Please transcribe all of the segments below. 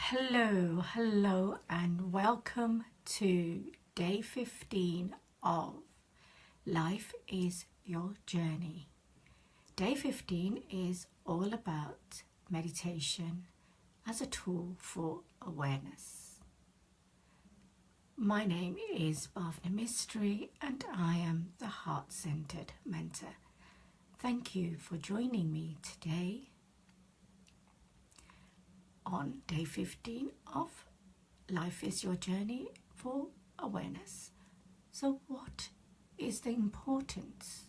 Hello, and welcome to day 15 of Life is Your Journey. Day 15 is all about meditation as a tool for awareness. My name is Bhavna Mistry, and I am the Heart-Centered Mentor. Thank you for joining me today on day 15 of Life is Your Journey for Awareness. So what is the importance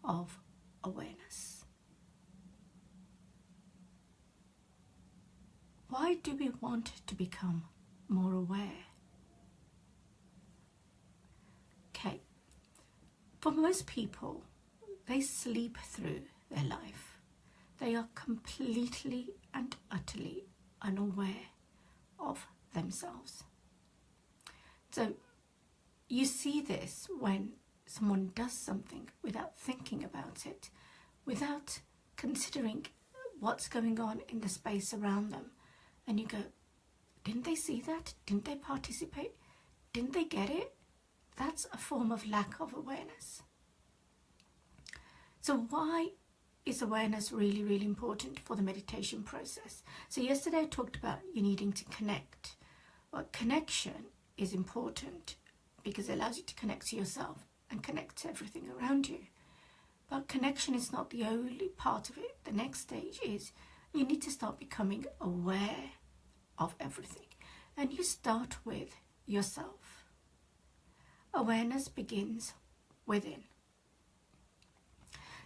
of awareness? Why do we want to become more aware? Okay, for most people, they sleep through their life. They are completely and utterly unaware of themselves. So you see this when someone does something without thinking about it, without considering what's going on in the space around them. And you go, didn't they see that? Didn't they participate? Didn't they get it? That's a form of lack of awareness. So why is awareness really important for the meditation process? So yesterday I talked about you needing to connect. Well, connection is important because it allows you to connect to yourself and connect to everything around you. But connection is not the only part of it. The next stage is you need to start becoming aware of everything. And you start with yourself. Awareness begins within.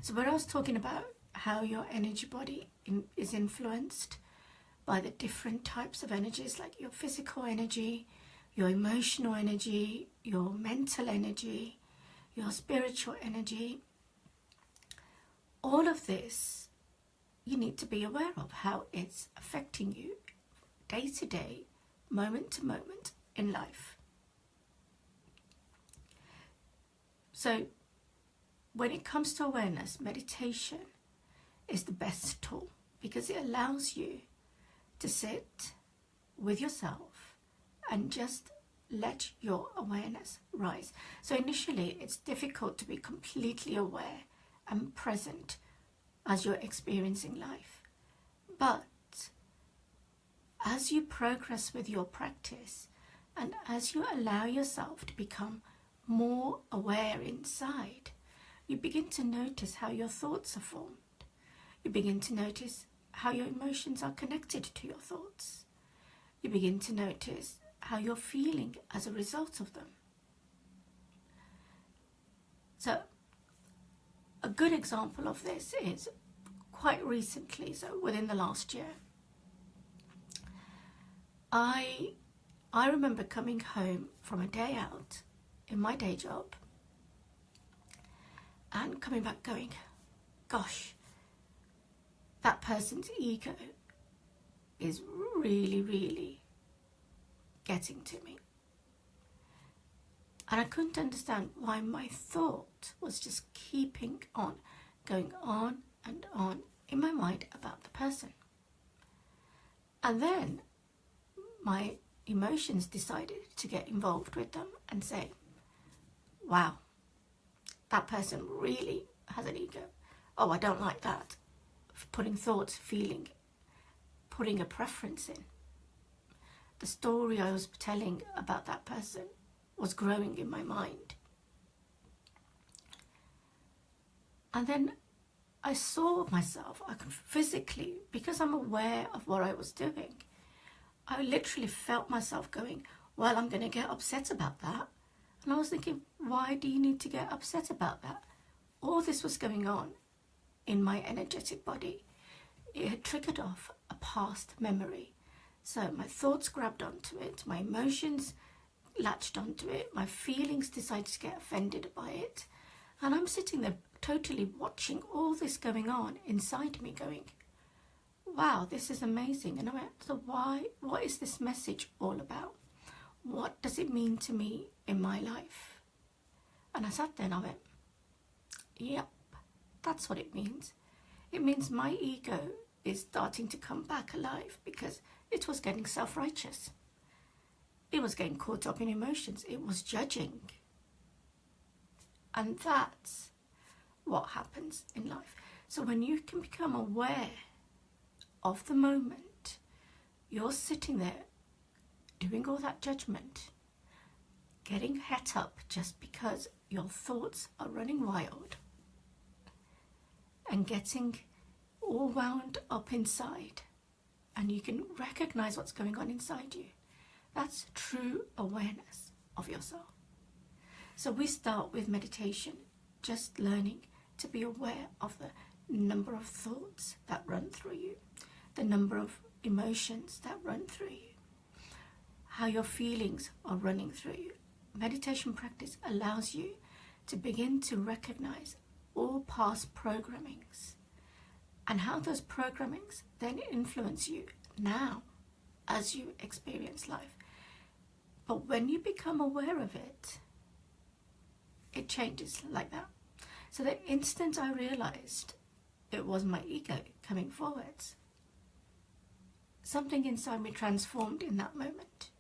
So when I was talking about how your energy body is influenced by the different types of energies, like your physical energy, your emotional energy, your mental energy, your spiritual energy, all of this you need to be aware of how it's affecting you day to day, moment to moment in life. So when it comes to awareness, meditation is the best tool because it allows you to sit with yourself and just let your awareness rise. So initially it's difficult to be completely aware and present as you're experiencing life. But as you progress with your practice and as you allow yourself to become more aware inside, you begin to notice how your thoughts are formed. You begin to notice how your emotions are connected to your thoughts. You begin to notice how you're feeling as a result of them. So a good example of this is quite recently, so within the last year, I remember coming home from a day out in my day job and coming back going, gosh, that person's ego is really getting to me. And I couldn't understand why my thought was just keeping on, going on and on in my mind about the person. And then my emotions decided to get involved with them and say, wow, that person really has an ego. Oh, I don't like that. Putting thoughts, feeling, putting a preference in. The story I was telling about that person was growing in my mind. And then I saw myself, I could physically, because I'm aware of what I was doing, I literally felt myself going, well, I'm going to get upset about that. And I was thinking, why do you need to get upset about that? All this was going on in my energetic body. It had triggered off a past memory. So my thoughts grabbed onto it, my emotions latched onto it, my feelings decided to get offended by it. And I'm sitting there totally watching all this going on inside me going, wow, this is amazing. And I went, so what is this message all about? What does it mean to me in my life? And I sat there and I went, yep, that's what it means. It means my ego is starting to come back alive because It was getting self-righteous. It was getting caught up in emotions. It was judging. And that's what happens in life. So when you can become aware of the moment, you're sitting there doing all that judgment, getting het up just because your thoughts are running wild, and getting all wound up inside, and you can recognize what's going on inside you. That's true awareness of yourself. So we start with meditation, just learning to be aware of the number of thoughts that run through you, the number of emotions that run through you, how your feelings are running through you. Meditation practice allows you to begin to recognize all past programmings and how those programmings then influence you now as you experience life. But when you become aware of it, it changes like that. So the instant I realized it was my ego coming forwards, something inside me transformed in that moment.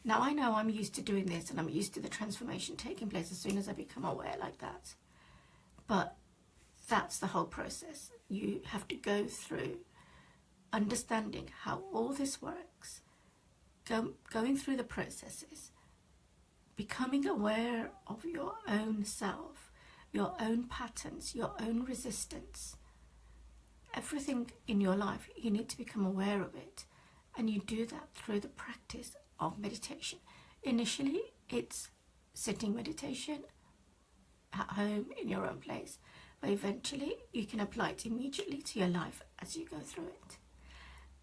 Now I know I'm used to doing this and I'm used to the transformation taking place as soon as I become aware like that. But that's the whole process. You have to go through understanding how all this works, going through the processes, becoming aware of your own self, your own patterns, your own resistance. Everything in your life, you need to become aware of it. And you do that through the practice of meditation. Initially, it's sitting meditation at home in your own place. But eventually, you can apply it immediately to your life as you go through it.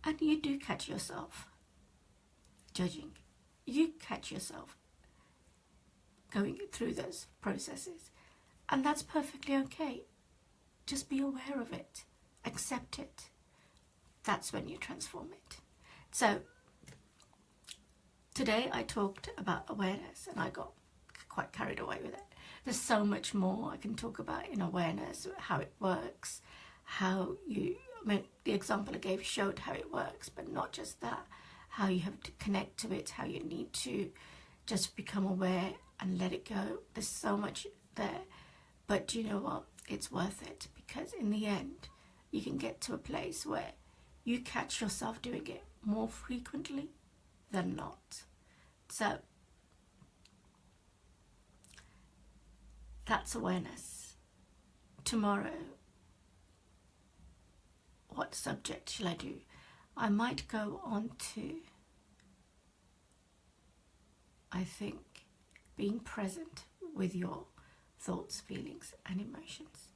And you do catch yourself judging. You catch yourself going through those processes. And that's perfectly okay. Just be aware of it. Accept it. That's when you transform it. So, today I talked about awareness and I got quite carried away with it. There's so much more I can talk about in awareness, how it works, how you, I mean, the example I gave showed how it works, but not just that, how you have to connect to it, how you need to just become aware and let it go. There's so much there, but do you know what? It's worth it, because in the end, you can get to a place where you catch yourself doing it more frequently than not. So, that's awareness. Tomorrow, what subject shall I do? I might go on to, I think, being present with your thoughts, feelings and emotions.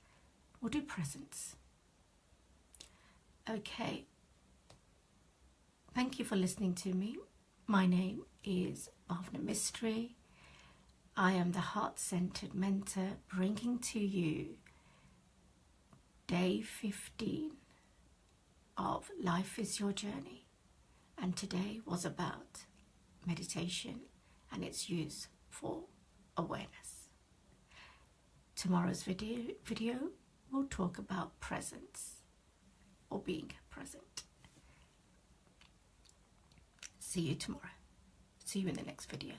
We'll do presence. Okay. Thank you for listening to me. My name is Bhavna Mistry. I am the heart-centered mentor, bringing to you day 15 of Life is Your Journey. And today was about meditation and its use for awareness. Tomorrow's video will talk about presence, or being present. See you tomorrow. See you in the next video.